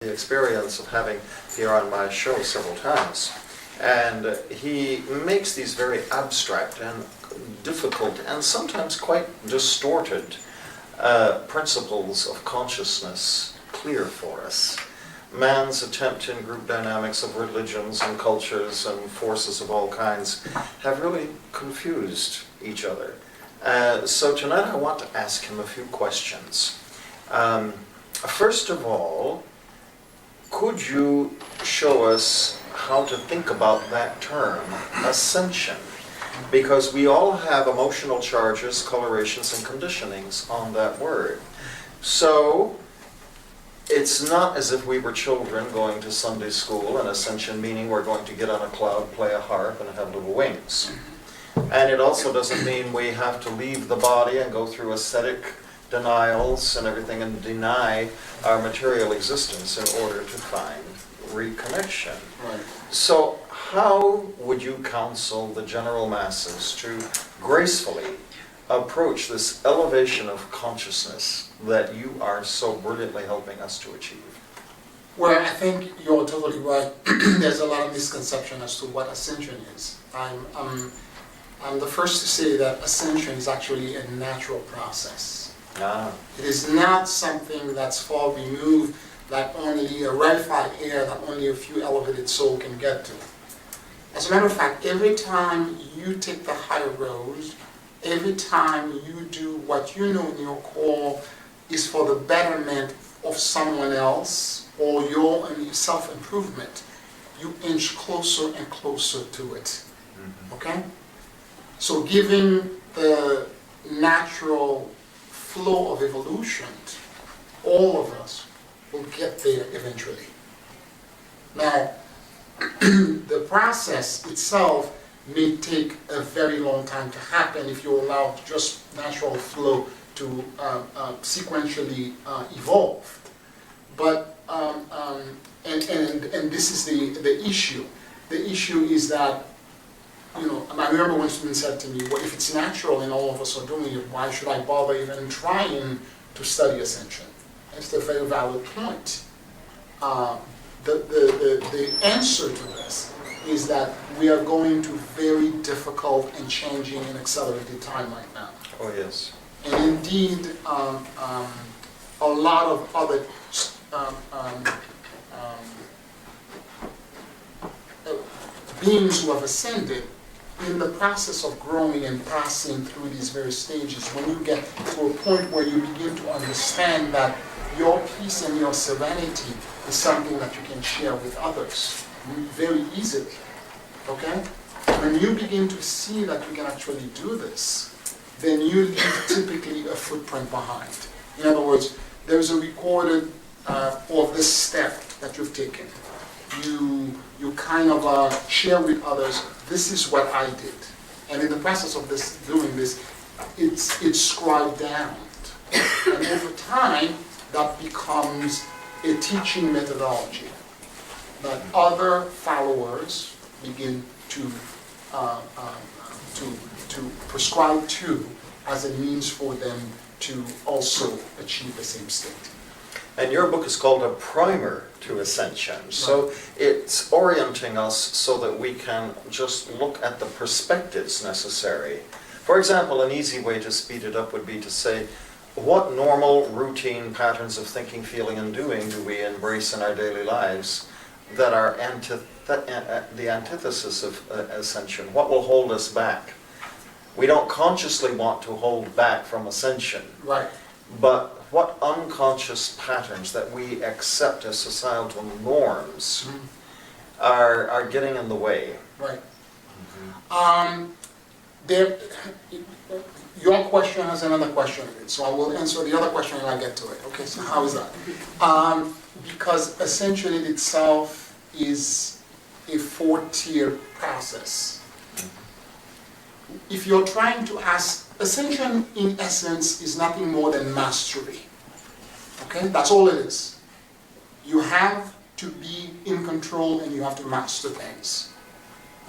The experience of having Pierre on my show several times, and he makes these very abstract and difficult and sometimes quite distorted principles of consciousness clear for us. Man's attempt in group dynamics of religions and cultures and forces of all kinds have really confused each other. So tonight I want to ask him a few questions. First of all, could you show us how to think about that term, ascension? Because we all have emotional charges, colorations, and conditionings on that word. So it's not as if we were children going to Sunday school, and ascension meaning we're going to get on a cloud, play a harp, and have little wings. And it also doesn't mean we have to leave the body and go through ascetic denials and everything and deny our material existence in order to find reconnection. Right. So how would you counsel the general masses to gracefully approach this elevation of consciousness that you are so brilliantly helping us to achieve? Well, I think you're totally right. There's a lot of misconception as to what ascension is. I'm the first to say that ascension is actually a natural process. It is not something that's far removed, like only a rarefied air that only a few elevated souls can get to. As a matter of fact, every time you take the higher road, every time you do what you know in your core is for the betterment of someone else or your self-improvement, you inch closer and closer to it. Okay? So given the natural flow of evolution, all of us will get there eventually. Now, the process itself may take a very long time to happen if you allow just natural flow to sequentially evolve. But and this is the issue. The issue is that, you know, I remember when someone said to me, well, if it's natural and all of us are doing it, why should I bother even trying to study ascension? That's a very valid point. The answer to this is that we are going to very difficult and changing and accelerated time right now. Oh, yes. And indeed, a lot of other beings who have ascended, in the process of growing and passing through these various stages, when you get to a point where you begin to understand that your peace and your serenity is something that you can share with others very easily, okay? When you begin to see that you can actually do this, then you leave typically a footprint behind. In other words, there's a recorded of this step that you've taken. You kind of share with others, this is what I did. And in the process of doing this, it's scribed down. And over time, that becomes a teaching methodology that other followers begin to prescribe to as a means for them to also achieve the same state. And your book is called A Primer to Ascension. So it's orienting us so that we can just look at the perspectives necessary. For example, an easy way to speed it up would be to say, what normal, routine patterns of thinking, feeling, and doing do we embrace in our daily lives that are the antithesis of ascension? What will hold us back? We don't consciously want to hold back from ascension. Right. But what unconscious patterns that we accept as societal norms are getting in the way? Right. Your question has another question in it, so I will answer the other question and I'll get to it. Okay, so how is that? Because ascension in itself is a four-tier process. If you're trying to ask, ascension in essence is nothing more than mastery. Okay, that's all it is. You have to be in control and you have to master things.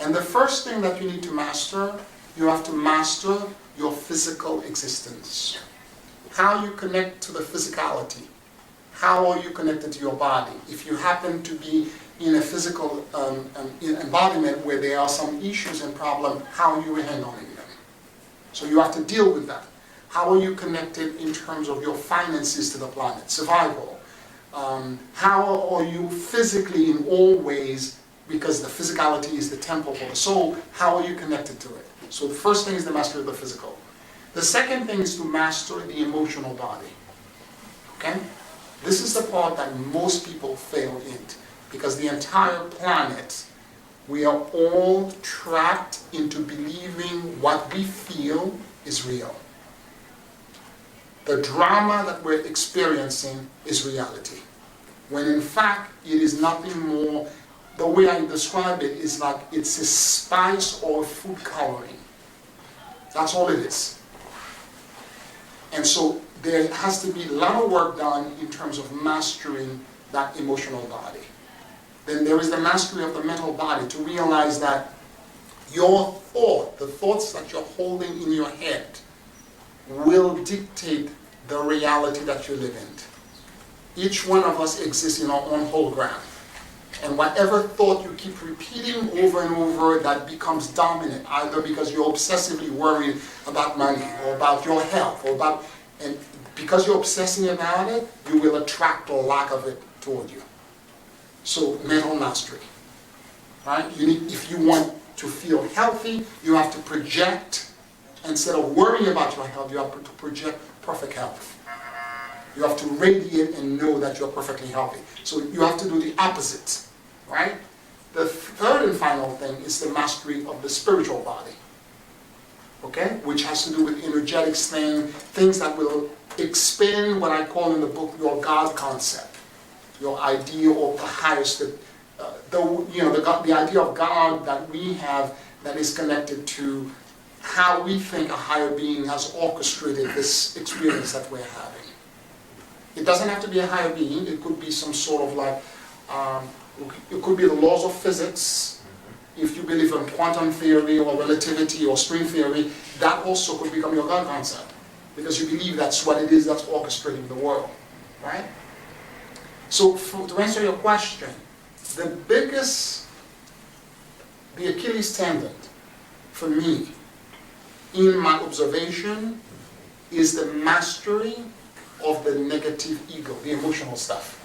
And the first thing that you need to master, you have to master your physical existence. How you connect to the physicality. how are you connected to your body? If you happen to be in a physical embodiment where there are some issues and problems, how are you handling them? So you have to deal with that. How are you connected in terms of your finances to the planet? Survival. How are you physically in all ways, because the physicality is the temple for the soul, how are you connected to it? So the first thing is the mastery of the physical. The second thing is to master the emotional body. Okay? This is the part that most people fail in, because the entire planet, we are all trapped into believing what we feel is real. The drama that we're experiencing is reality, when in fact it is nothing more. The way I describe it is like it's a spice or a food coloring. That's all it is. And so there has to be a lot of work done in terms of mastering that emotional body. Then there is the mastery of the mental body, to realize that your thought, the thoughts that you're holding in your head, will dictate the reality that you live in. Each one of us exists in our own hologram. And whatever thought you keep repeating over and over, that becomes dominant, either because you're obsessively worried about money, or about your health, or about, and because you're obsessing about it, you will attract a lack of it toward you. So mental mastery, right? If you want to feel healthy, you have to project, instead of worrying about your health, you have to project perfect health. You have to radiate and know that you're perfectly healthy. So you have to do the opposite, right? The third and final thing is the mastery of the spiritual body, okay? Which has to do with energetic things that will expand what I call in the book your God concept, your idea of the highest, the idea of God that we have, that is connected to how we think a higher being has orchestrated this experience that we're having. It doesn't have to be a higher being. It could be some sort of like, it could be the laws of physics. If you believe in quantum theory or relativity or string theory, that also could become your God concept, because you believe that's what it is that's orchestrating the world, right? So to answer your question, the Achilles tendon for me, in my observation, is the mastery of the negative ego, the emotional stuff.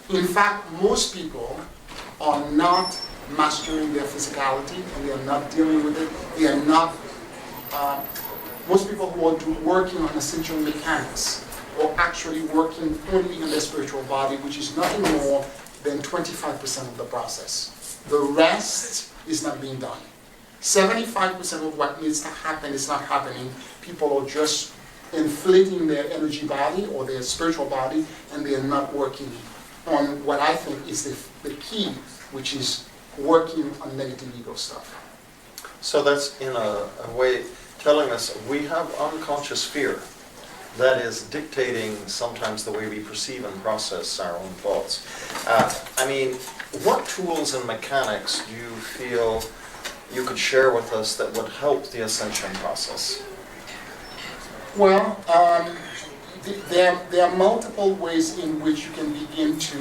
In fact, most people are not mastering their physicality, and they are not dealing with it. They are not, most people who are working on essential mechanics are actually working only in their spiritual body, which is nothing more than 25% of the process. The rest is not being done. 75% of what needs to happen is not happening. People are just inflating their energy body or their spiritual body, and they are not working on what I think is the key, which is working on negative ego stuff. So that's in a way telling us we have unconscious fear that is dictating sometimes the way we perceive and process our own thoughts. I mean, what tools and mechanics do you feel you could share with us that would help the ascension process? Well, there are multiple ways in which you can begin to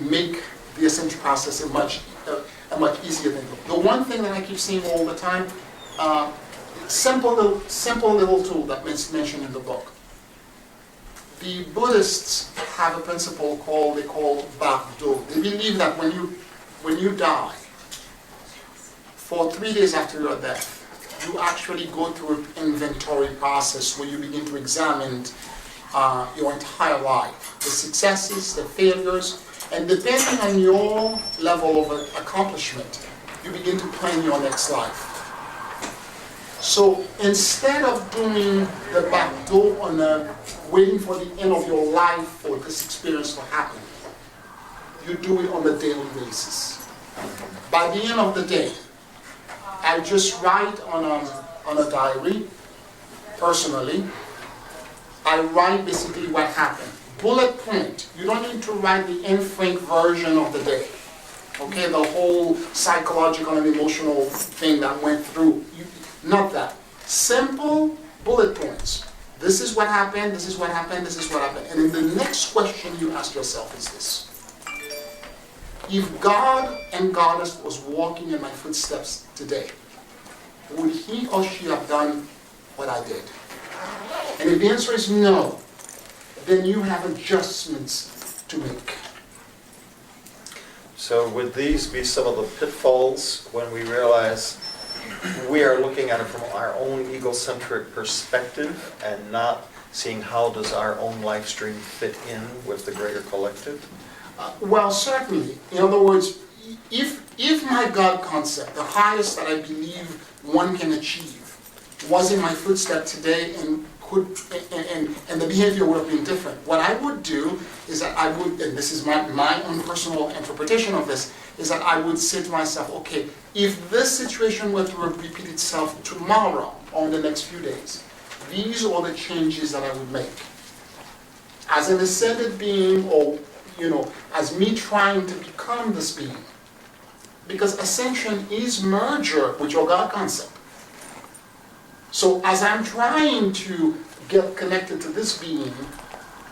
make the ascension process a much easier thing. The one thing that I keep seeing all the time, simple little tool that is mentioned in the book. The Buddhists have a principle they call Bardo. They believe that when you die, for 3 days after your death, you actually go through an inventory process where you begin to examine your entire life, the successes, the failures, and depending on your level of accomplishment, you begin to plan your next life. So instead of doing the backdoor on waiting for the end of your life for this experience to happen, you do it on a daily basis. By the end of the day, I just write on a diary, personally. I write basically what happened. Bullet point. You don't need to write the Anne Frank version of the day. Okay, the whole psychological and emotional thing that went through. Not that. Simple bullet points. This is what happened, this is what happened, this is what happened. And then the next question you ask yourself is this. If God and Goddess was walking in my footsteps today, would he or she have done what I did? And if the answer is no, then you have adjustments to make. So would these be some of the pitfalls when we realize we are looking at it from our own egocentric perspective and not seeing how does our own life stream fit in with the greater collective? Well, certainly. In other words, if my God concept, the highest that I believe one can achieve, was in my footstep today and the behavior would have been different, what I would do is that I would, and this is my own personal interpretation of this, is that I would say to myself, okay, if this situation were to repeat itself tomorrow or in the next few days, these are the changes that I would make. As an ascended being, or as me trying to become this being. Because ascension is merger with your God concept. So as I'm trying to get connected to this being,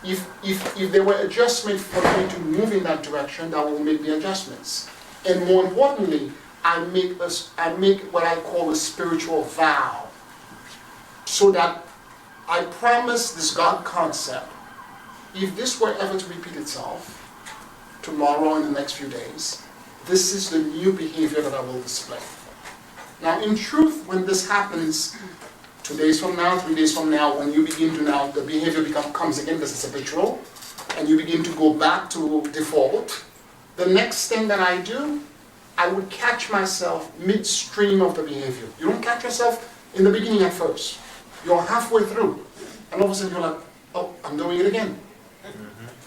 if there were adjustments for me to move in that direction, that will make the adjustments. And more importantly, I make what I call a spiritual vow. So that I promise this God concept, if this were ever to repeat itself, tomorrow and the next few days, this is the new behavior that I will display. Now, in truth, when this happens, 2 days from now, 3 days from now, when you begin to now, the behavior comes again because it's habitual, and you begin to go back to default, the next thing that I do, I would catch myself midstream of the behavior. You don't catch yourself in the beginning at first. You're halfway through, and all of a sudden you're like, oh, I'm doing it again.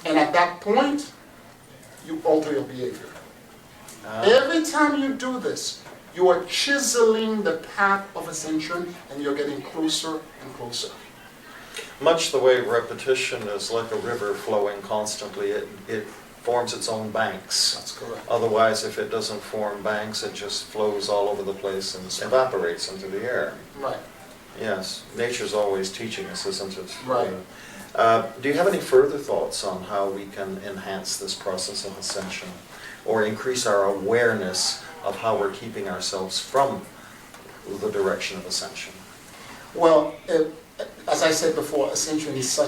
And at that point, you alter your behavior. Every time you do this, you are chiseling the path of ascension and you're getting closer and closer. Much the way repetition is like a river flowing constantly, it forms its own banks. That's correct. Otherwise, if it doesn't form banks, it just flows all over the place and evaporates into the air. Right. Yes, nature's always teaching us, isn't it? Right. Do you have any further thoughts on how we can enhance this process of ascension or increase our awareness of how we're keeping ourselves from the direction of ascension? Well, as I said before, ascension is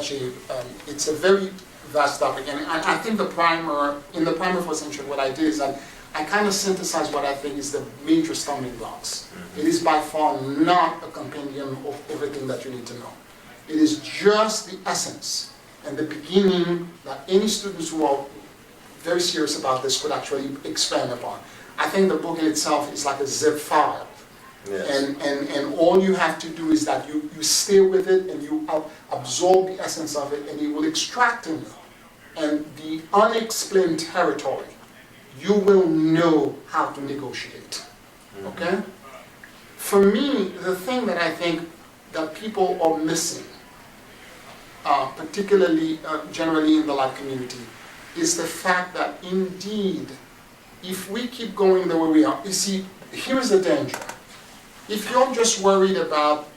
it's a very vast topic. And I think in the primer for ascension, what I did is I kind of synthesized what I think is the major stumbling blocks. It is by far not a compendium of everything that you need to know. It is just the essence and the beginning that any students who are very serious about this could actually expand upon. I think the book in itself is like a zip file. Yes. And all you have to do is that you stay with it and you absorb the essence of it, and it will extract in you. And the unexplained territory, you will know how to negotiate. Okay? For me, the thing that I think that people are missing, particularly generally in the life community, is the fact that indeed, if we keep going the way we are, you see, here's the danger. If you're just worried about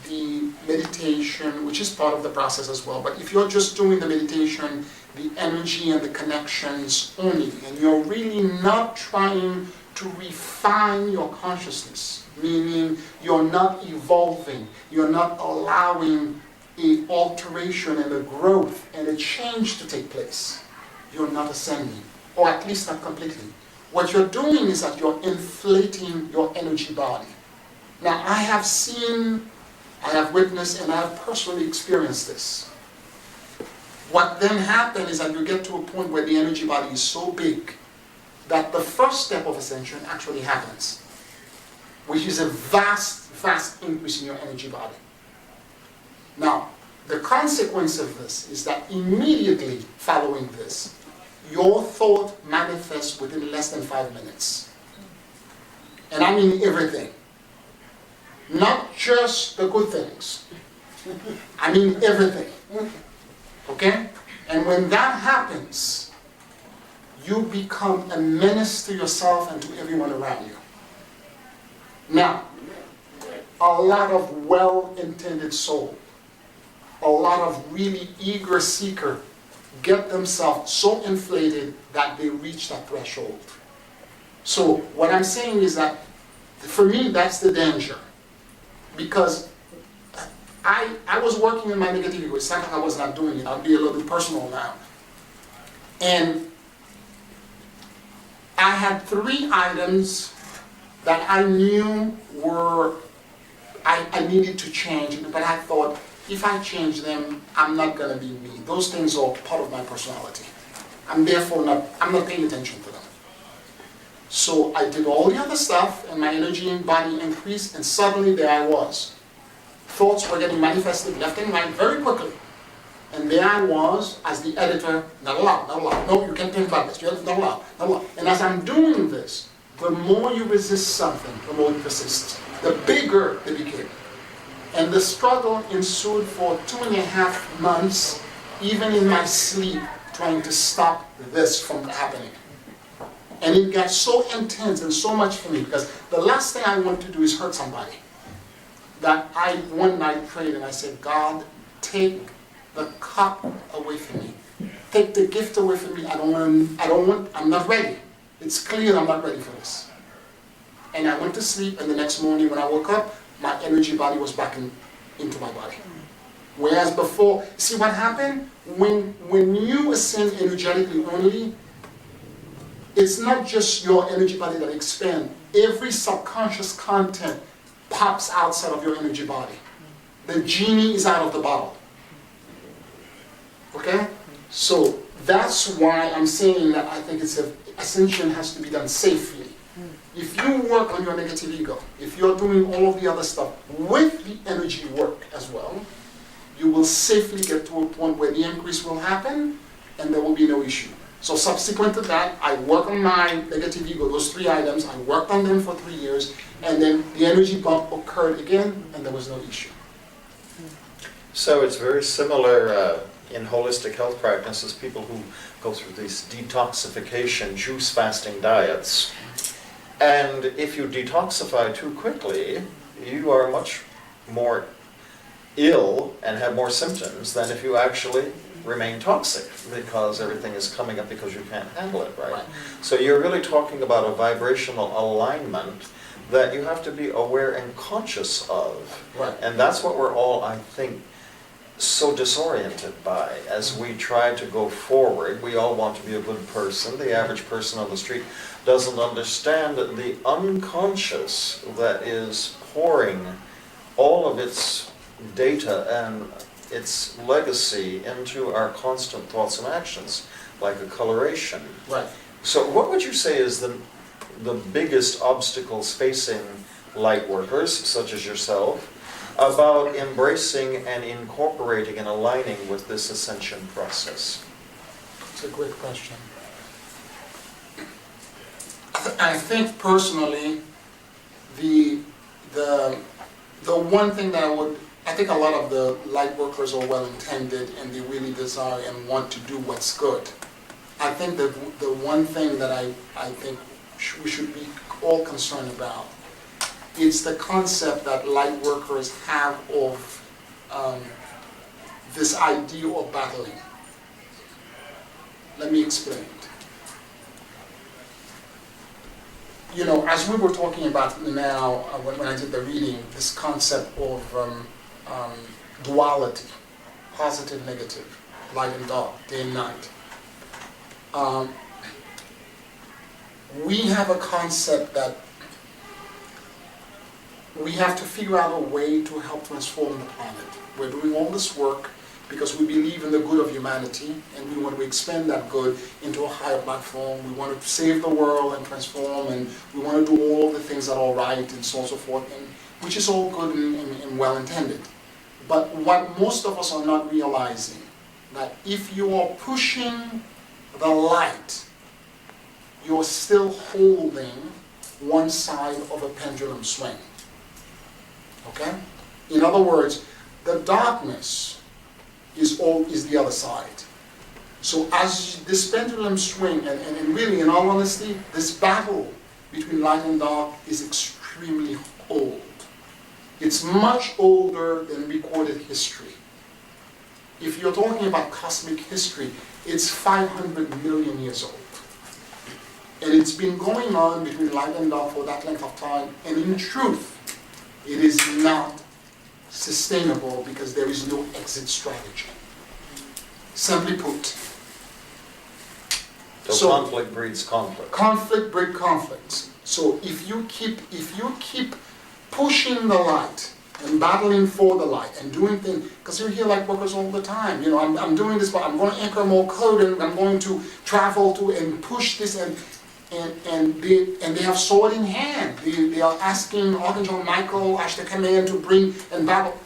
the meditation, which is part of the process as well, but if you're just doing the meditation, the energy and the connections only, and you're really not trying to refine your consciousness, meaning you're not evolving, you're not allowing a alteration and a growth and a change to take place, you're not ascending, or at least not completely. What you're doing is that you're inflating your energy body. Now, I have seen, I have witnessed, and I have personally experienced this. What then happens is that you get to a point where the energy body is so big that the first step of ascension actually happens, which is a vast, vast increase in your energy body. Now, the consequence of this is that immediately following this, your thought manifests within less than 5 minutes. And I mean everything. Not just the good things. I mean everything. Okay? And when that happens, you become a menace to yourself and to everyone around you. Now, a lot of well-intended souls a lot of really eager seeker get themselves so inflated that they reach that threshold. So what I'm saying is that, for me, that's the danger. Because I was working in my negative ego. It's not like I was not doing it. I'll be a little bit personal now. And I had 3 items that I knew were, I needed to change, but I thought, if I change them, I'm not going to be me. Those things are part of my personality. I'm therefore I'm not paying attention to them. So I did all the other stuff, and my energy and body increased, and suddenly there I was. Thoughts were getting manifested left and right very quickly. And there I was as the editor, not allowed, not allowed. No, you can't think about this. You're not allowed, not allowed. And as I'm doing this, the more you resist something, the more it persists. The bigger it became. And the struggle ensued for 2.5 months, even in my sleep, trying to stop this from happening. And it got so intense and so much for me, because the last thing I want to do is hurt somebody. That I one night prayed and I said, God, take the cup away from me. Take the gift away from me. I'm not ready. It's clear I'm not ready for this. And I went to sleep, and the next morning when I woke up, my energy body was back into my body. Whereas before, see what happened? When you ascend energetically only, it's not just your energy body that expands. Every subconscious content pops outside of your energy body. The genie is out of the bottle. Okay? So that's why I'm saying that I think ascension has to be done safely. If you work on your negative ego, if you're doing all of the other stuff with the energy work as well, you will safely get to a point where the increase will happen and there will be no issue. So subsequent to that, I work on my negative ego, those 3 items, I worked on them for 3 years, and then the energy bump occurred again, and there was no issue. So it's very similar in holistic health practices, people who go through these detoxification, juice fasting diets. And if you detoxify too quickly, you are much more ill and have more symptoms than if you actually remain toxic, because everything is coming up because you can't handle it, right? So you're really talking about a vibrational alignment that you have to be aware and conscious of. Right. And that's what we're all, I think, so disoriented by as we try to go forward. We all want to be a good person. The average person on the street doesn't understand the unconscious that is pouring all of its data and its legacy into our constant thoughts and actions, like a coloration. Right. So what would you say is the biggest obstacles facing light workers, such as yourself, about embracing and incorporating and aligning with this ascension process? It's a great question. I think personally, the one thing that I think a lot of the light workers are well-intended and they really desire and want to do what's good. I think the one thing that I think we should be all concerned about, it's the concept that light workers have of this idea of battling. Let me explain it. You know, as we were talking about now, when I did the reading, this concept of duality, positive, negative, light and dark, day and night. We have a concept that we have to figure out a way to help transform the planet. We're doing all this work because we believe in the good of humanity and we want to expand that good into a higher platform. We want to save the world and transform, and we want to do all the things that are right and so on and so forth, and, which is all good and well-intended. But what most of us are not realizing, that if you are pushing the light, you're still holding one side of a pendulum swing. Okay? In other words, the darkness is the other side. So as this pendulum swing, and really in all honesty, this battle between light and dark is extremely old. It's much older than recorded history. if you're talking about cosmic history, it's 500 million years old. And it's been going on between light and dark for that length of time, and in truth, it is not sustainable because there is no exit strategy. Simply put. So conflict breeds conflict. Conflict breeds conflict. So if you keep pushing the light and battling for the light and doing things, because you hear light workers all the time, you know, I'm doing this, but I'm going to anchor more code and I'm going to travel to and push this and they have sword in hand. They are asking Archangel Michael, Ashtar Command to bring and battle.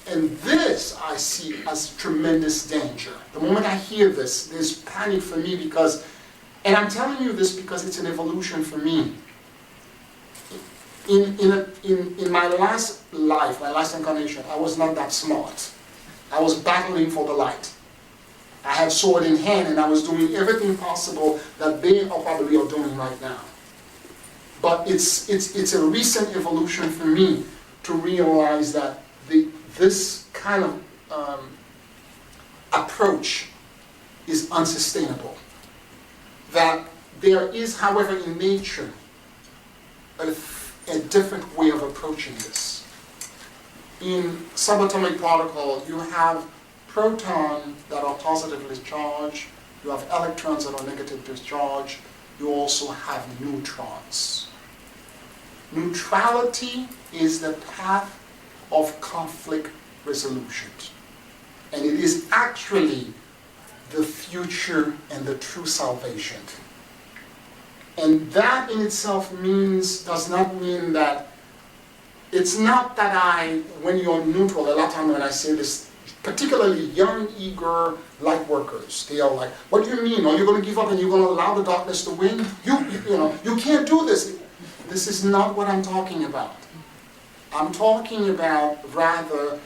And this I see as tremendous danger. The moment I hear this, there's panic for me because, and I'm telling you this because it's an evolution for me. In my last life, my last incarnation, I was not that smart. I was battling for the light. I had sword in hand and I was doing everything possible that they probably are doing right now. But it's a recent evolution for me to realize that this kind of approach is unsustainable. That there is, however, in nature, a different way of approaching this. In subatomic particle, you have protons that are positively charged, you have electrons that are negatively charged, you also have neutrons. Neutrality is the path of conflict resolution. And it is actually the future and the true salvation. And that in itself does not mean that, it's not that when you're neutral, a lot of times when I say this, particularly young, eager light workers, they are like, what do you mean? Are you going to give up and you're going to allow the darkness to win? You can't do this. This is not what I'm talking about. I'm talking about rather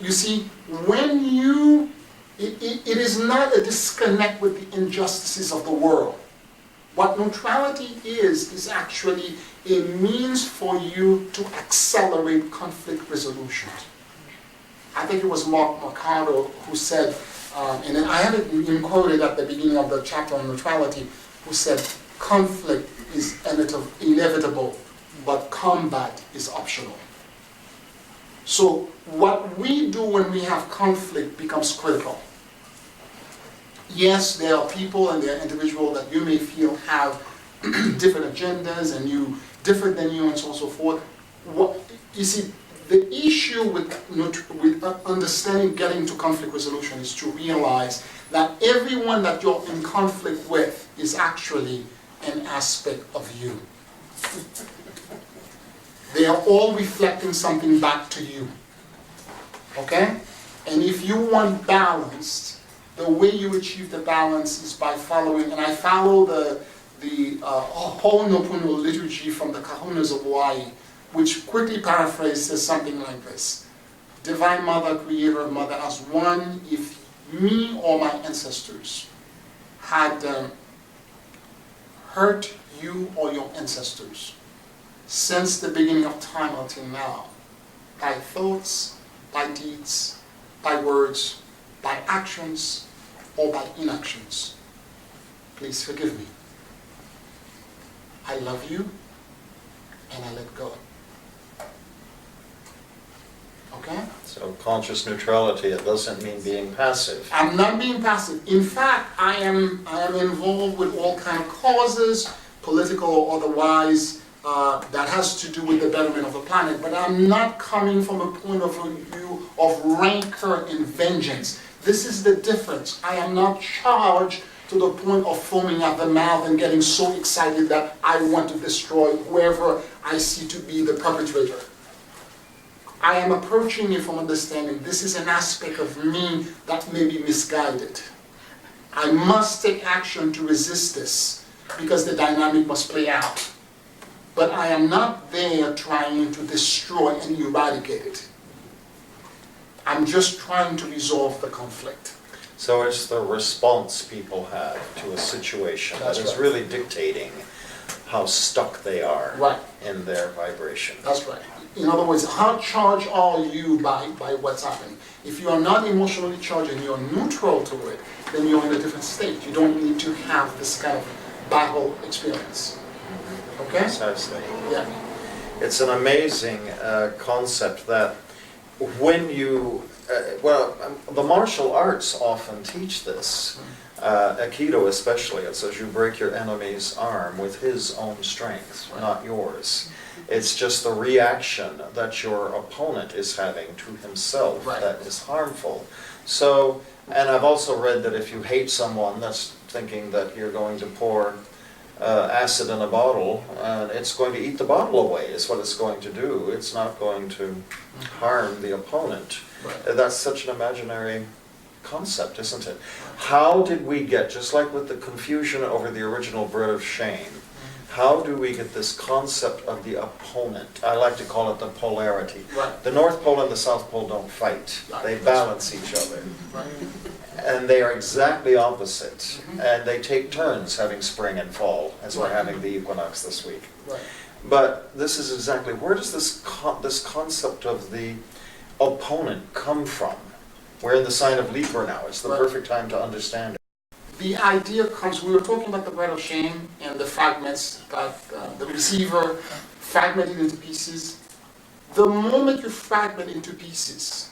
you see, when it is not a disconnect with the injustices of the world. What neutrality is actually a means for you to accelerate conflict resolution. I think it was Mark Mercado who said, and I had it quoted at the beginning of the chapter on neutrality, who said, conflict is inevitable, but combat is optional. So what we do when we have conflict becomes critical. Yes, there are people and there are individuals that you may feel have different agendas and you different than you and so on and so forth. You see, the issue with understanding getting to conflict resolution is to realize that everyone that you're in conflict with is actually an aspect of you. They are all reflecting something back to you. Okay? And if you want balance, the way you achieve the balance is by following, and I follow the Ho'oponopono liturgy from the Kahunas of Hawaii, which quickly paraphrases something like this. Divine Mother, Creator, Mother, as one, if me or my ancestors had hurt you or your ancestors since the beginning of time until now, by thoughts, by deeds, by words, by actions, or by inactions, please forgive me. I love you, and I let go. Okay? So conscious neutrality, it doesn't mean being passive. I'm not being passive. In fact, I am involved with all kinds of causes, political or otherwise, that has to do with the betterment of the planet, but I'm not coming from a point of view of rancor and vengeance. This is the difference. I am not charged to the point of foaming at the mouth and getting so excited that I want to destroy whoever I see to be the perpetrator. I am approaching it from understanding this is an aspect of me that may be misguided. I must take action to resist this because the dynamic must play out. But I am not there trying to destroy and eradicate it. I'm just trying to resolve the conflict. So it's the response people have to a situation that is really dictating how stuck they are in their vibration. That's right. In other words, how charged are you by what's happening? If you are not emotionally charged and you're neutral to it, then you're in a different state. You don't need to have this kind of battle experience. Okay? Precisely. Yeah. It's an amazing concept that when you, the martial arts often teach this. Aikido especially, it says you break your enemy's arm with his own strength, not yours. It's just the reaction that your opponent is having to himself that is harmful. So, and I've also read that if you hate someone, that's thinking that you're going to pour acid in a bottle, and it's going to eat the bottle away, is what it's going to do. It's not going to harm the opponent. That's such an imaginary concept, isn't it? How did we get, just like with the confusion over the original bread of shame, how do we get this concept of the opponent? I like to call it the polarity. The North Pole and the South Pole don't fight. They balance each other. And they are exactly opposite. And they take turns having spring and fall, as we're having the equinox this week. But this is exactly, where does this concept of the opponent come from? We're in the sign of Libra now. It's the perfect time to understand it. The idea comes, we were talking about the bread of shame and the fragments, that the receiver fragmented into pieces. The moment you fragment into pieces,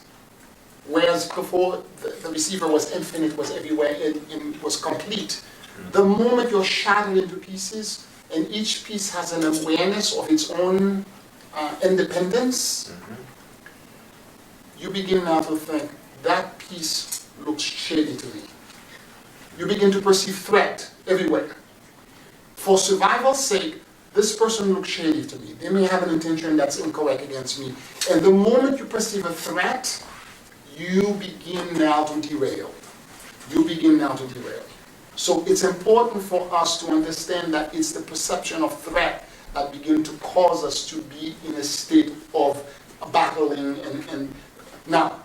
whereas before the receiver was infinite, was everywhere, it was complete. The moment you're shattered into pieces, and each piece has an awareness of its own independence, you begin now to think, that piece looks shady to me. You begin to perceive threat everywhere. For survival's sake, this person looks shady to me. They may have an intention that's incorrect against me. And the moment you perceive a threat, you begin now to derail. So it's important for us to understand that it's the perception of threat that begin to cause us to be in a state of battling. And now,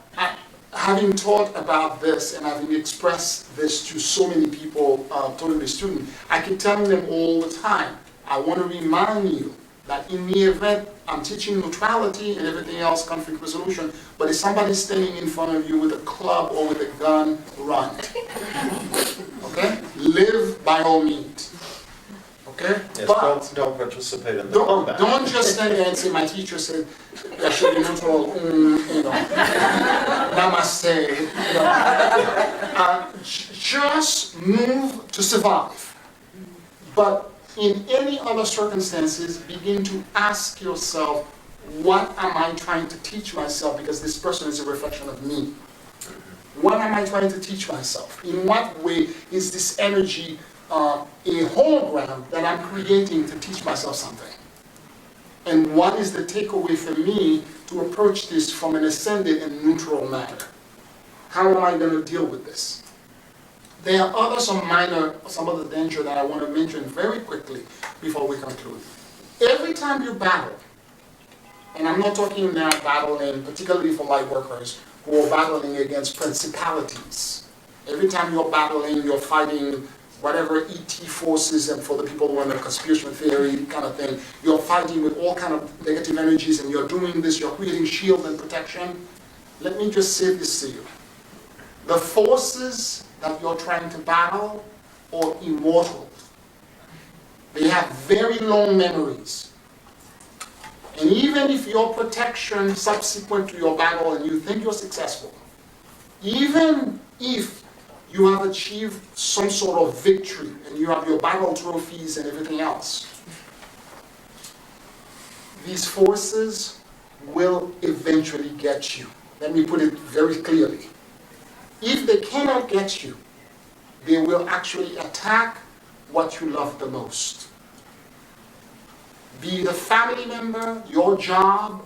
having taught about this and having expressed this to so many people, totally student, I keep telling them all the time, I want to remind you that in the event I'm teaching neutrality and everything else, conflict resolution, but if somebody's standing in front of you with a club or with a gun, run. Okay? Live by all means. Okay? Yes, but don't participate in the combat. Don't just stand there and say, my teacher said I should be neutral, namaste. Just move to survive. But in any other circumstances, begin to ask yourself, what am I trying to teach myself? Because this person is a reflection of me. What am I trying to teach myself? In what way is this energy a hologram that I'm creating to teach myself something? And what is the takeaway for me to approach this from an ascended and neutral manner? How am I going to deal with this? There are some other danger that I want to mention very quickly before we conclude. Every time you battle, and I'm not talking now battling, particularly for light workers, who are battling against principalities. Every time you're battling, you're fighting whatever ET forces, and for the people who are in a conspiracy theory kind of thing, you're fighting with all kind of negative energies, and you're doing this, you're creating shield and protection. Let me just say this to you. The forces that you're trying to battle are immortal. They have very long memories. And even if your protection subsequent to your battle and you think you're successful, even if you have achieved some sort of victory and you have your battle trophies and everything else, these forces will eventually get you. Let me put it very clearly. If they cannot get you, they will actually attack what you love the most. Be it a family member, your job,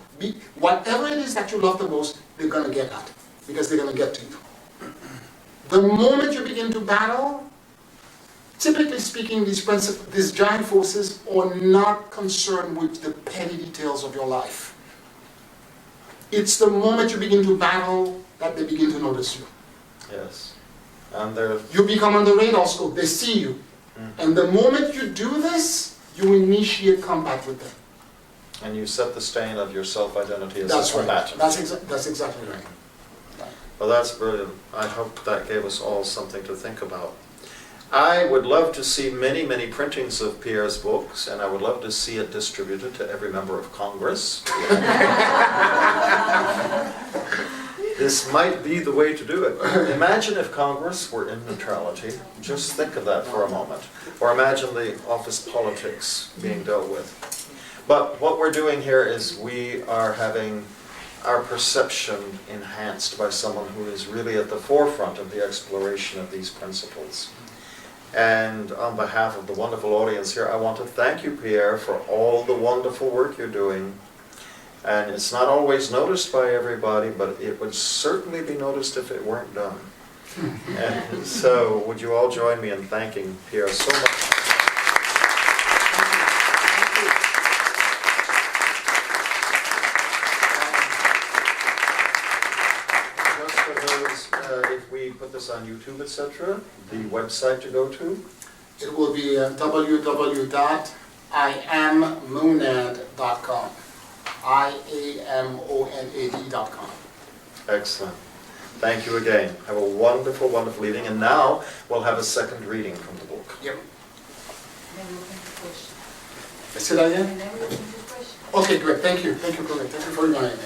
whatever it is that you love the most, they're going to get at, because they're going to get to you. The moment you begin to battle, typically speaking, these giant forces are not concerned with the petty details of your life. It's the moment you begin to battle that they begin to notice you. Yes. And you become on the radar scope, they see you. And the moment you do this, you initiate combat with them. And you set the stain of your self-identity as That's a right. combatant. That's exactly right. Well, that's brilliant. I hope that gave us all something to think about. I would love to see many, many printings of Pierre's books, and I would love to see it distributed to every member of Congress. This might be the way to do it. Imagine if Congress were in neutrality. Just think of that for a moment. Or imagine the office politics being dealt with. But what we're doing here is we are having our perception enhanced by someone who is really at the forefront of the exploration of these principles. And on behalf of the wonderful audience here, I want to thank you, Pierre, for all the wonderful work you're doing. And it's not always noticed by everybody, but it would certainly be noticed if it weren't done. And so, would you all join me in thanking Pierre so much? Just for those, if we put this on YouTube, etc., the website to go to? It will be www.iamonad.com. IAMONAD.com. Excellent. Thank you again. Have a wonderful, wonderful evening. And now we'll have a second reading from the book. Yep. Then we open to questions. Say that again? And then we open to questions. Okay, great. Thank you. Thank you, Correct. Thank you for reminding me.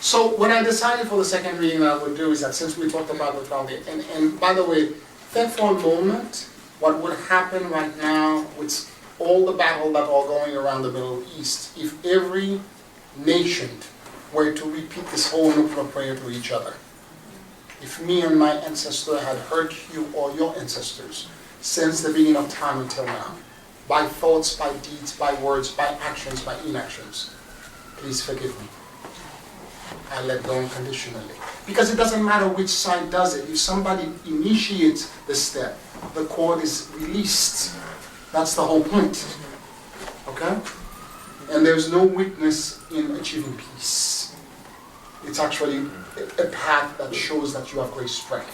So when I decided for the second reading what I would do is that since we talked about neutrality, and by the way, think for a moment what would happen right now with all the battle that are going around the Middle East if every nation were to repeat this whole nuclear prayer to each other. If me and my ancestor had hurt you or your ancestors since the beginning of time until now, by thoughts, by deeds, by words, by actions, by inactions, please forgive me. I let go unconditionally. Because it doesn't matter which side does it. If somebody initiates the step, the cord is released. That's the whole point. Okay? And there's no weakness in achieving peace. It's actually a path that shows that you have great strength.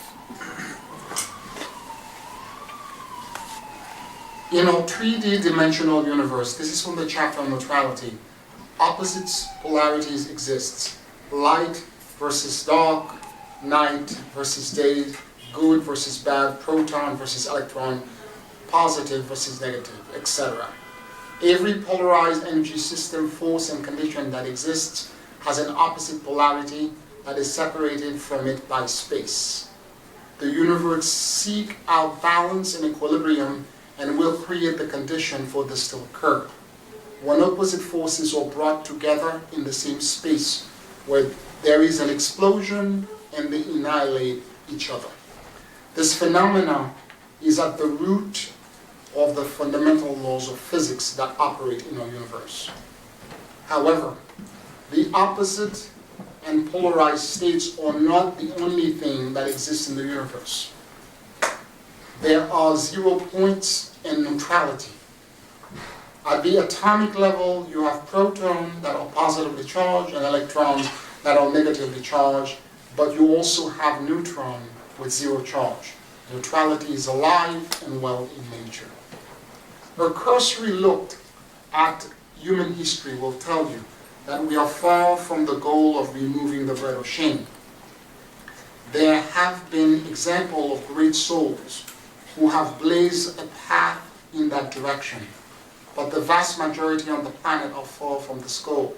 In our 3D dimensional universe, this is from the chapter on neutrality, opposites, polarities exist. Light versus dark, night versus day, good versus bad, proton versus electron, positive versus negative, etc. Every polarized energy system, force, and condition that exists has an opposite polarity that is separated from it by space. The universe seeks out balance and equilibrium and will create the condition for this to occur. When opposite forces are brought together in the same space, where there is an explosion and they annihilate each other. This phenomenon is at the root of the fundamental laws of physics that operate in our universe. However, the opposite and polarized states are not the only thing that exists in the universe. There are 0 points and neutrality. At the atomic level, you have protons that are positively charged and electrons that are negatively charged, but you also have neutrons with 0 charge. Neutrality is alive and well in nature. A cursory look at human history will tell you that we are far from the goal of removing the bread of shame. There have been examples of great souls who have blazed a path in that direction, but the vast majority on the planet are far from this goal.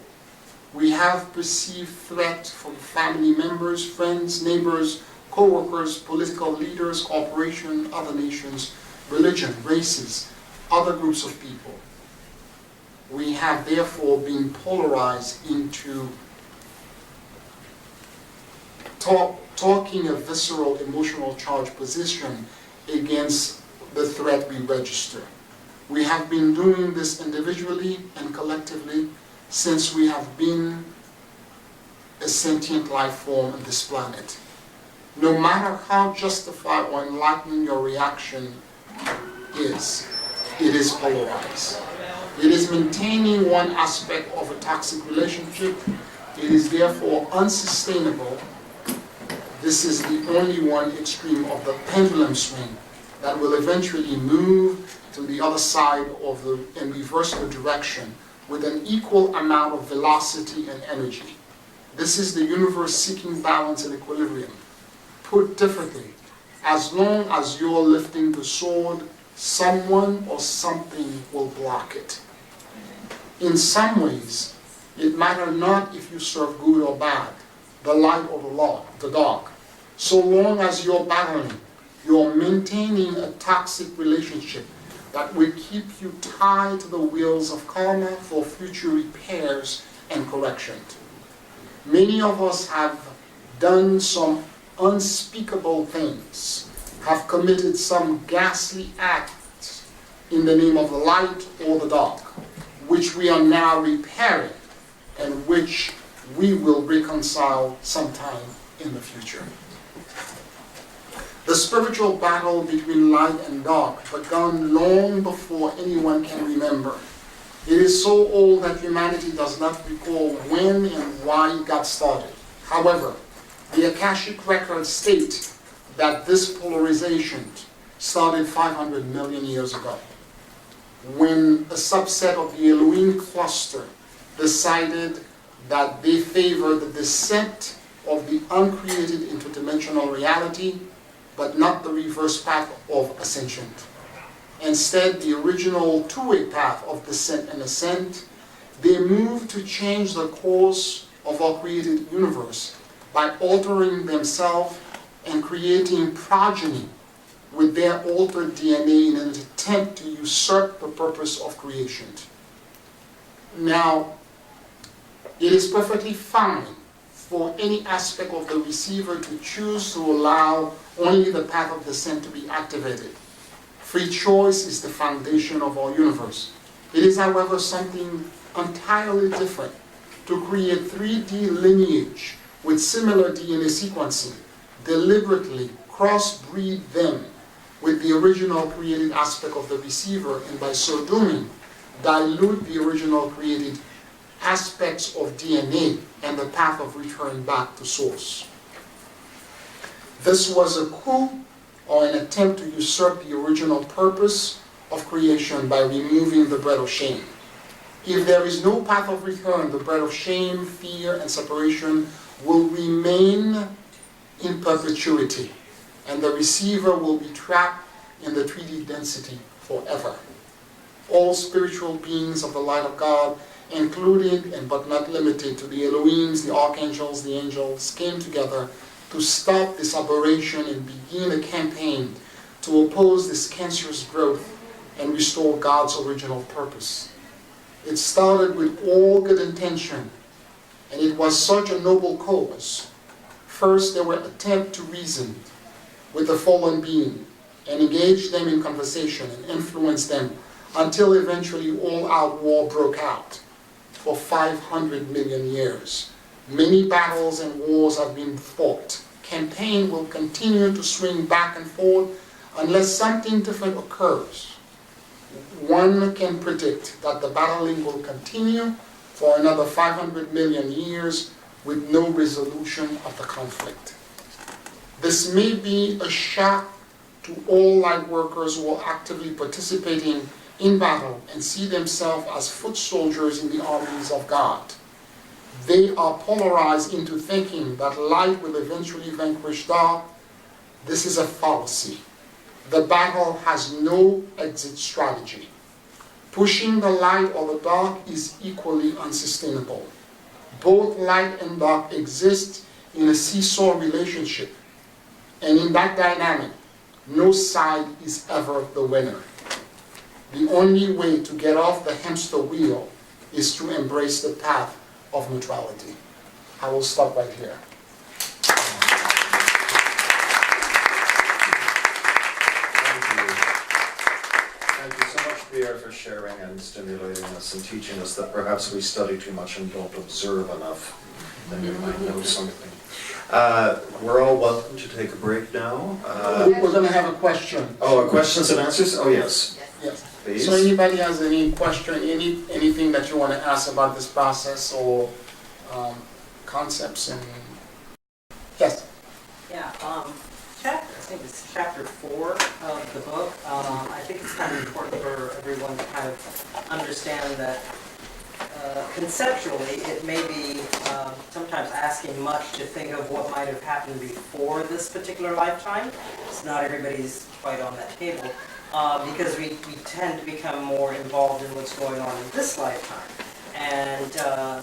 We have perceived threat from family members, friends, neighbors, co-workers, political leaders, corporations, other nations, religion, races, other groups of people. We have therefore been polarized into talking a visceral, emotional charged position against the threat we register. We have been doing this individually and collectively since we have been a sentient life form on this planet. No matter how justified or enlightening your reaction is, it is polarized. It is maintaining one aspect of a toxic relationship. It is therefore unsustainable. This is the only one extreme of the pendulum swing that will eventually move to the other side of and reverse the direction with an equal amount of velocity and energy. This is the universe seeking balance and equilibrium. Put differently, as long as you're lifting the sword, someone or something will block it. In some ways, it matters not if you serve good or bad, the light or the dark. So long as you're battling, you're maintaining a toxic relationship that will keep you tied to the wheels of karma for future repairs and correction. Many of us have done some unspeakable things, have committed some ghastly acts in the name of the light or the dark, which we are now repairing and which we will reconcile sometime in the future. The spiritual battle between light and dark began long before anyone can remember. It is so old that humanity does not recall when and why it got started. However, the Akashic records state that this polarization started 500 million years ago, when a subset of the Elohim cluster decided that they favor the descent of the uncreated interdimensional reality, but not the reverse path of ascension. Instead, the original two-way path of descent and ascent, they moved to change the course of our created universe by altering themselves and creating progeny with their altered DNA in an attempt to usurp the purpose of creation. Now, it is perfectly fine for any aspect of the receiver to choose to allow only the path of descent to be activated. Free choice is the foundation of our universe. It is, however, something entirely different to create 3D lineage with similar DNA sequencing, deliberately crossbreed them with the original created aspect of the receiver, and by so doing, dilute the original created aspects of DNA and the path of return back to source. This was a coup or an attempt to usurp the original purpose of creation by removing the bread of shame. If there is no path of return, the bread of shame, fear, and separation will remain in perpetuity, and the receiver will be trapped in the 3D density forever. All spiritual beings of the light of God, including and but not limited to the Elohims, the archangels, the angels, came together to stop this aberration and begin a campaign to oppose this cancerous growth and restore God's original purpose. It started with all good intention, and it was such a noble cause. First, there were attempts to reason with the fallen being and engage them in conversation and influence them until eventually all-out war broke out for 500 million years. Many battles and wars have been fought. Campaign will continue to swing back and forth unless something different occurs. One can predict that the battling will continue for another 500 million years with no resolution of the conflict. This may be a shock to all light workers who are actively participating in battle and see themselves as foot soldiers in the armies of God. They are polarized into thinking that light will eventually vanquish dark. This is a fallacy. The battle has no exit strategy. Pushing the light or the dark is equally unsustainable. Both light and dark exist in a seesaw relationship, and in that dynamic, no side is ever the winner. The only way to get off the hamster wheel is to embrace the path of neutrality. I will stop right here. Thank you so much, Pierre, for sharing and stimulating us and teaching us that perhaps we study too much and don't observe enough. Then we might know something. We're all welcome to take a break now. We're going to have a question. Oh, questions and answers? Oh, yes. Yes. Please. So anybody has any question, anything that you want to ask about this process or concepts? And yes. Yeah, chapter, I think it's chapter 4 of the book. I think it's kind of important for everyone to kind of understand that conceptually it may be sometimes asking much to think of what might have happened before this particular lifetime. It's not everybody's quite on that table because we tend to become more involved in what's going on in this lifetime. And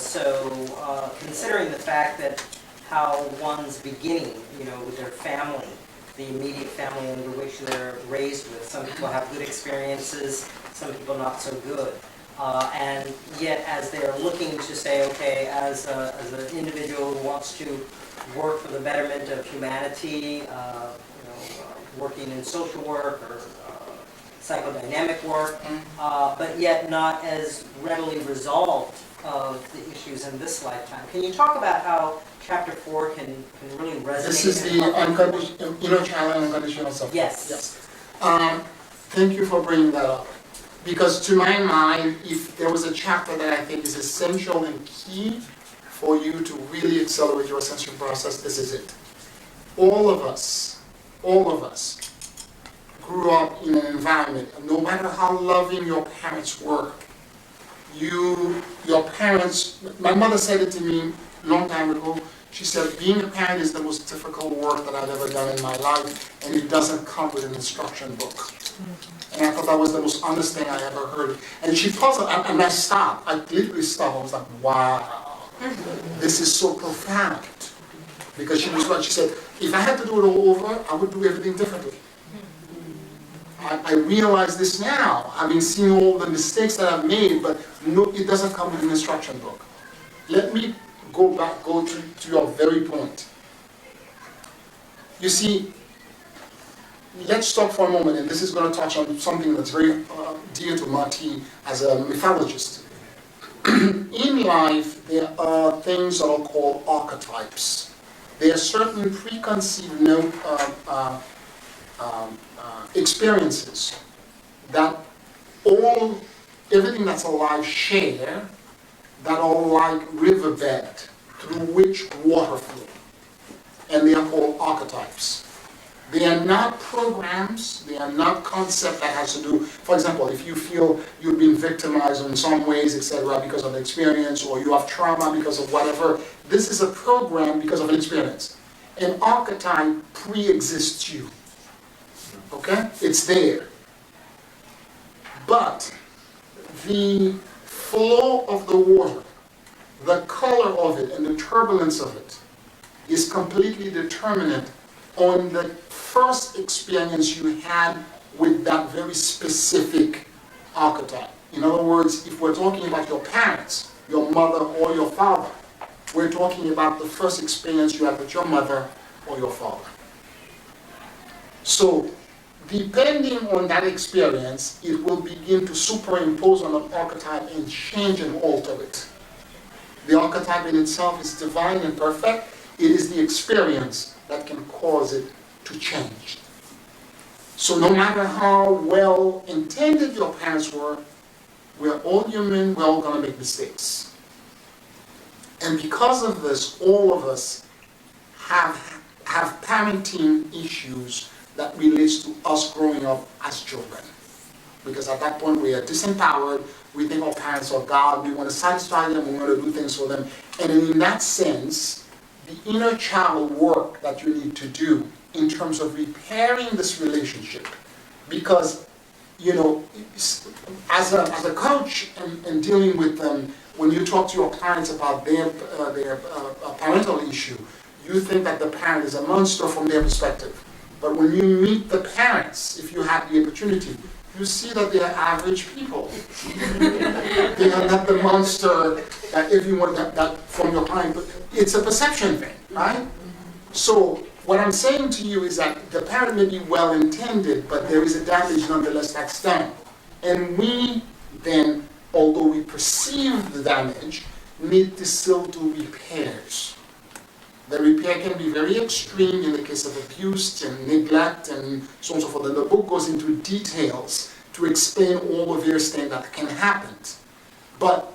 so considering the fact that how one's beginning, with their family, the immediate family under which they're raised with. Some people have good experiences, some people not so good. And yet as they're looking to say, okay, as an individual who wants to work for the betterment of humanity, working in social work or psychodynamic work, but yet not as readily resolved of the issues in this lifetime. Can you talk about how Chapter 4 can really resonate? This is the inner child and unconditional suffering. Yes. Yes. Thank you for bringing that up. Because to my mind, if there was a chapter that I think is essential and key for you to really accelerate your ascension process, this is it. All of us grew up in an environment, no matter how loving your parents were, your parents, my mother said it to me a long time ago. She said, being a parent is the most difficult work that I've ever done in my life, and it doesn't come with an instruction book. And I thought that was the most honest thing I ever heard. And she paused, and I stopped. I literally stopped. I was like, wow, this is so profound. Because she was right. She said, if I had to do it all over, I would do everything differently. I realize this now. I've been seeing all the mistakes that I've made, but no, it doesn't come with an instruction book. Let me go to your very point. You see, let's talk for a moment, and this is going to touch on something that's very dear to Monty as a mythologist. In life, there are things that are called archetypes. There are certain preconceived experiences that everything that's alive share, that are like riverbed through which water flows. And they are called archetypes. They are not programs, they are not concepts that has to do, for example, if you feel you've been victimized in some ways, etc., because of experience, or you have trauma because of whatever, this is a program because of an experience. An archetype pre-exists you. Okay? It's there. But the flow of the water, the color of it, and the turbulence of it is completely determinant on the first experience you had with that very specific archetype. In other words, if we're talking about your parents, your mother or your father, we're talking about the first experience you had with your mother or your father. So, depending on that experience, it will begin to superimpose on an archetype and change and alter it. The archetype in itself is divine and perfect. It is the experience that can cause it to change. So no matter how well intended your parents were, we're all human, we're all going to make mistakes. And because of this, all of us have parenting issues that relates to us growing up as children. Because at that point we are disempowered, we think our parents are God, we want to satisfy them, we want to do things for them. And in that sense, the inner child work that you need to do in terms of repairing this relationship, because, as a coach and dealing with them, when you talk to your clients about their parental issue, you think that the parent is a monster from their perspective. But when you meet the parents, if you have the opportunity, you see that they are average people. They are not the monster that everyone that from your client, but it's a perception thing, right? So what I'm saying to you is that the parent may be well-intended, but there is a damage nonetheless that's done. And we then, although we perceive the damage, need to still do repairs. The repair can be very extreme in the case of abuse and neglect and so on and so forth. And the book goes into details to explain all the various things that can happen. But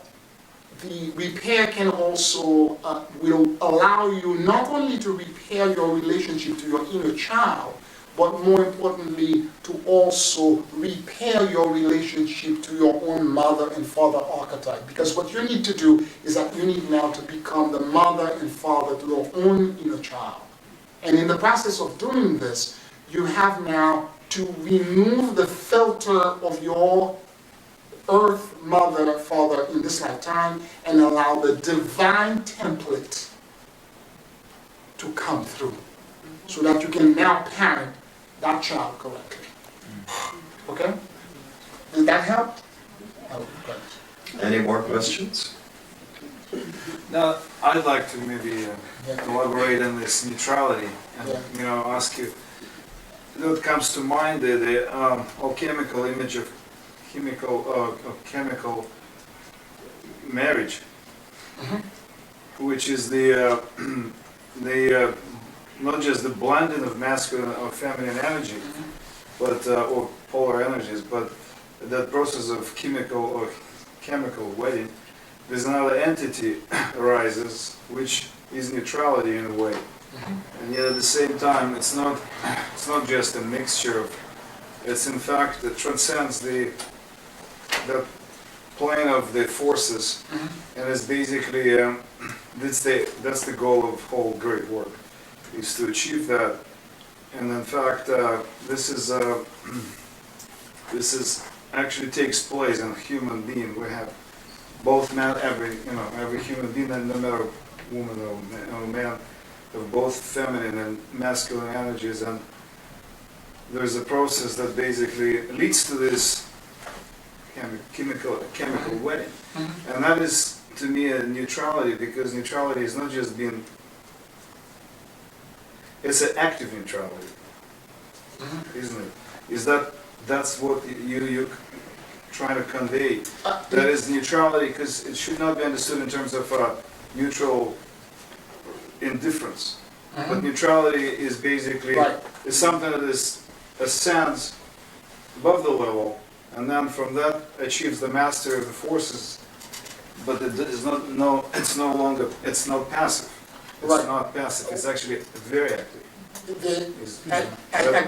the repair can also will allow you not only to repair your relationship to your inner child, but more importantly, to also repair your relationship to your own mother and father archetype. Because what you need to do is that you need now to become the mother and father to your own inner child. And in the process of doing this, you have now to remove the filter of your earth mother, father in this lifetime and allow the divine template to come through so that you can now parent that child correctly. Okay? Does that help? Any more questions? Now, I'd like to maybe elaborate on this neutrality and, ask you, what comes to mind the alchemical image of chemical marriage, which is the not just the blending of masculine or feminine energy, but or polar energies, but that process of chemical wedding. There's another entity arises, which is neutrality in a way, and yet at the same time, it's not just a mixture of. It's in fact it transcends the plane of the forces, and it's basically that's the goal of whole great work, is to achieve that. And in fact, this is actually takes place in a human being. We have both man, every human being, and no matter woman or man, have both feminine and masculine energies, and there's a process that basically leads to this chemical wedding. And that is, to me, a neutrality, because neutrality is not just being, it's an active neutrality, isn't it? That's what you're trying to convey. That is neutrality, because it should not be understood in terms of neutral indifference. But neutrality is basically is something that ascends above the level, and then from that achieves the mastery of the forces. But it's not passive. It's not passive. It's actually very active.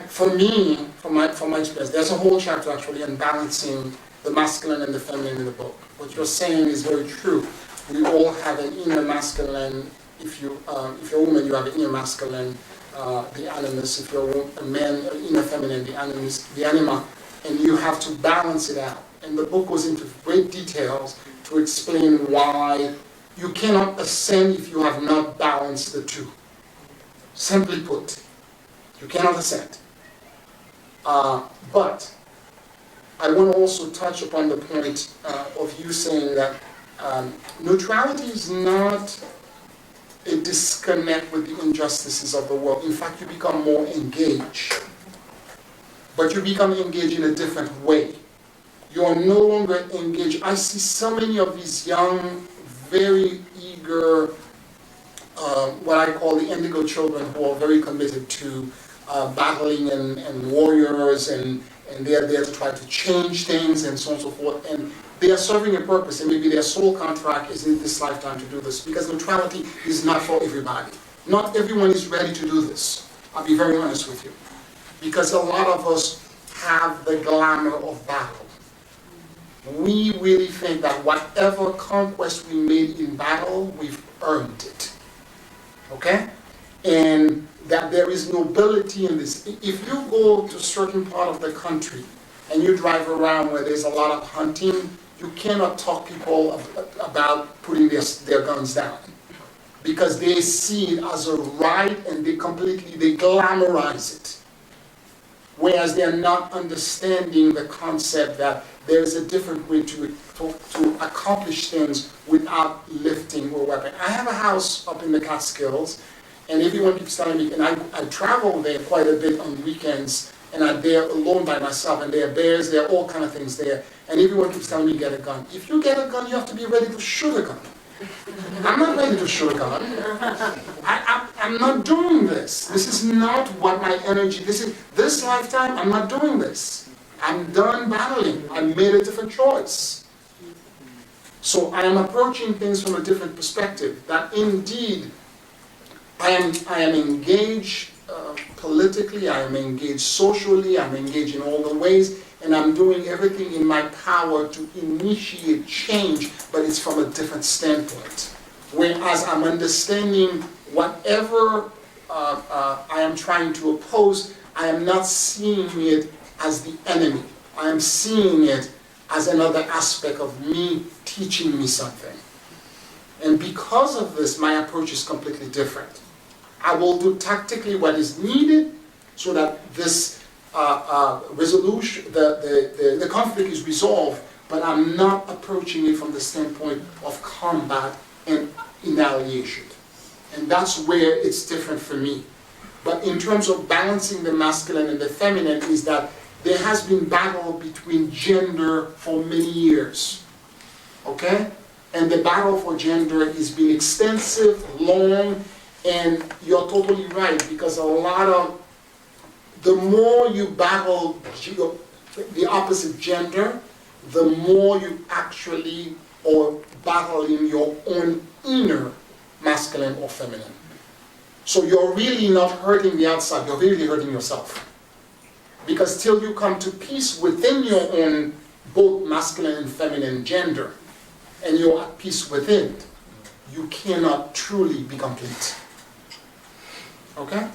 For me, from my experience, there's a whole chapter actually on balancing the masculine and the feminine in the book. What you're saying is very true. We all have an inner masculine. If you're a woman, you have an inner masculine, the animus. If you're a man, inner feminine, the animus, the anima, and you have to balance it out. And the book goes into great details to explain why you cannot ascend if you have not balanced the two. Simply put, you cannot ascend. But I want to also touch upon the point of you saying that neutrality is not a disconnect with the injustices of the world. In fact, you become more engaged. But you become engaged in a different way. You are no longer engaged. I see so many of these young, very eager, what I call the indigo children, who are very committed to battling and warriors, and they are there to try to change things and so on and so forth. And they are serving a purpose, and maybe their soul contract is in this lifetime to do this, because neutrality is not for everybody. Not everyone is ready to do this. I'll be very honest with you. Because a lot of us have the glamour of battle. We really think that whatever conquest we made in battle, we've earned it. Okay? And that there is nobility in this. If you go to a certain part of the country and you drive around where there's a lot of hunting, you cannot talk people about putting their guns down. Because they see it as a right, and they glamorize it. Whereas they're not understanding the concept that there is a different way to accomplish things without lifting or weapon. I have a house up in the Catskills, and everyone keeps telling me, and I travel there quite a bit on weekends, and I'm there alone by myself, and there are bears, there are all kind of things there, and everyone keeps telling me, get a gun. If you get a gun, you have to be ready to shoot a gun. I'm not ready to shoot a gun. I'm not doing this. This is not what my energy, this lifetime, I'm not doing this. I'm done battling. I made a different choice. So I am approaching things from a different perspective, that indeed I am engaged politically, I am engaged socially, I'm engaged in all the ways, and I'm doing everything in my power to initiate change, but it's from a different standpoint. Whereas I'm understanding whatever I am trying to oppose, I am not seeing it as the enemy. I am seeing it as another aspect of me teaching me something. And because of this, my approach is completely different. I will do tactically what is needed so that this resolution, the conflict is resolved, but I'm not approaching it from the standpoint of combat and annihilation. And that's where it's different for me. But in terms of balancing the masculine and the feminine, is that there has been battle between gender for many years. Okay? And the battle for gender has been extensive, long, and you're totally right, because a lot of, the more you battle the opposite gender, the more you actually are battling your own inner masculine or feminine. So you're really not hurting the outside, you're really hurting yourself. Because till you come to peace within your own both masculine and feminine gender, and you're at peace within, you cannot truly be complete. Okay?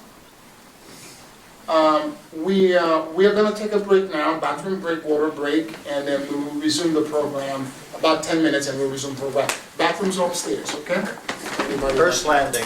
We are going to take a break now, bathroom break, water break, and then we will resume the program, about 10 minutes and we'll resume the program. Bathrooms are upstairs, okay? Anybody First landing.